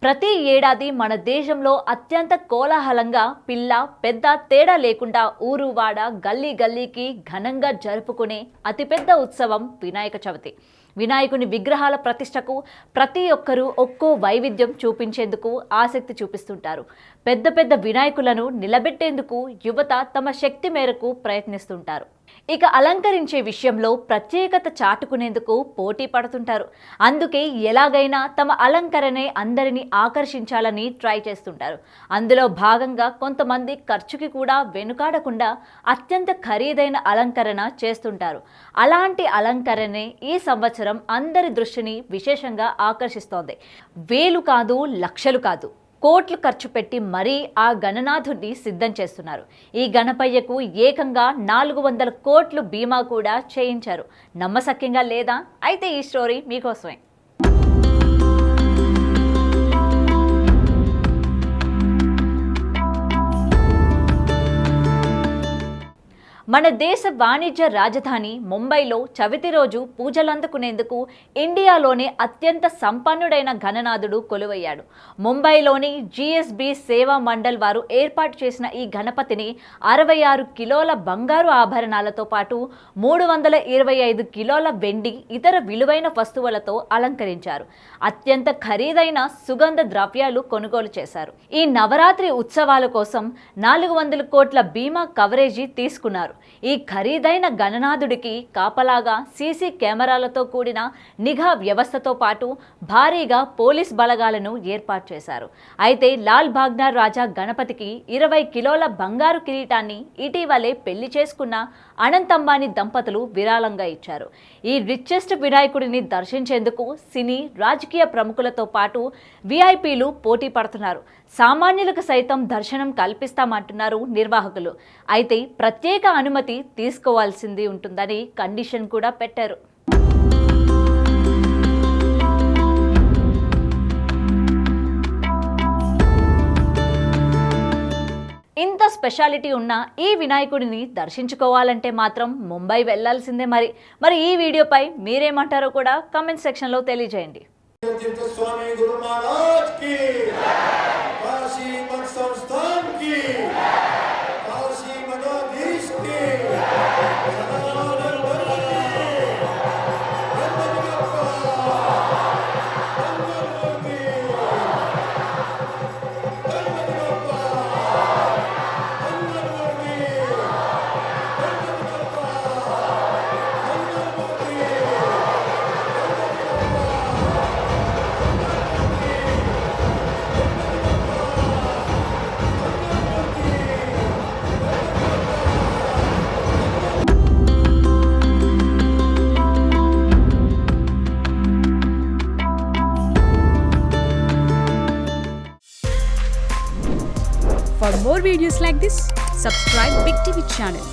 ప్రతి ఏడాది మన దేశంలో అత్యంత కోలాహలంగా పిల్ల పెద్ద తేడా లేకుండా ఊరు వాడ గల్లీ గల్లీకి ఘనంగా జరుపుకునే అతిపెద్ద ఉత్సవం వినాయక చవితి. వినాయకుని విగ్రహాల ప్రతిష్టకు ప్రతి ఒక్కరూ ఒక్కో వైవిధ్యం చూపించేందుకు ఆసక్తి చూపిస్తుంటారు. పెద్ద పెద్ద వినాయకులను నిలబెట్టేందుకు యువత తమ శక్తి మేరకు ప్రయత్నిస్తుంటారు. ఇక అలంకరించే విషయంలో ప్రత్యేకత చాటుకునేందుకు పోటీ పడుతుంటారు. అందుకే ఎలాగైనా తమ అలంకరణే అందరినీ ఆకర్షించాలని ట్రై చేస్తుంటారు. అందులో భాగంగా కొంతమంది ఖర్చుకి కూడా వెనుకాడకుండా అత్యంత ఖరీదైన అలంకరణ చేస్తుంటారు. అలాంటి అలంకరణే ఈ సంవత్సరం అందరి దృష్టిని విశేషంగా ఆకర్షిస్తోంది. వేలు కాదు, లక్షలు కాదు, కోట్లు ఖర్చు పెట్టి మరీ ఆ గణనాథుడిని సిద్ధం చేస్తున్నారు. ఈ గణపయ్యకు ఏకంగా 400 కోట్లు బీమా కూడా చేయించారు. నమ్మశక్యంగా లేదా? అయితే ఈ స్టోరీ మీకోసమే. మన దేశ వాణిజ్య రాజధాని ముంబైలో చవితి రోజు పూజలందుకునేందుకు ఇండియాలోనే అత్యంత సంపన్నుడైన గణనాథుడు కొలువయ్యాడు. ముంబైలోని జిఎస్బి సేవా మండల్ వారు ఏర్పాటు చేసిన ఈ గణపతిని 66 కిలోల బంగారు ఆభరణాలతో పాటు 325 కిలోల వెండి ఇతర విలువైన వస్తువులతో అలంకరించారు. అత్యంత ఖరీదైన సుగంధ ద్రవ్యాలు కొనుగోలు చేశారు. ఈ నవరాత్రి ఉత్సవాల కోసం 400 కోట్ల బీమా కవరేజీ తీసుకున్నారు. ఈ ఖరీదైన గణనాథుడికి కాపలాగా సీసీ కెమెరాలతో కూడిన నిఘా వ్యవస్థతో పాటు భారీగా పోలీస్ బలగాలను ఏర్పాటు చేశారు. అయితే లాల్ బాగ్నార్ రాజా గణపతికి 20 కిలోల బంగారు కిరీటాన్ని ఇటీవలే పెళ్లి చేసుకున్న అనంత్ అంబానీ దంపతులు విరాళంగా ఇచ్చారు. ఈ రిచెస్ట్ వినాయకుడిని దర్శించేందుకు సినీ రాజకీయ ప్రముఖులతో పాటు విఐపీలు పోటీ పడుతున్నారు. సామాన్యులకు సైతం దర్శనం కల్పిస్తామంటున్నారు నిర్వాహకులు. అయితే ప్రత్యేక అనుమతి తీసుకోవాల్సింది ఉంటుందని కండిషన్ కూడా పెట్టారు. ఇంత స్పెషాలిటీ ఉన్న ఈ వినాయకుడిని దర్శించుకోవాలంటే మాత్రం ముంబై వెళ్లాల్సిందే. మరి ఈ వీడియోపై మీరేమంటారో కూడా కామెంట్ సెక్షన్లో తెలియజేయండి. For more videos like this, subscribe Big TV channel.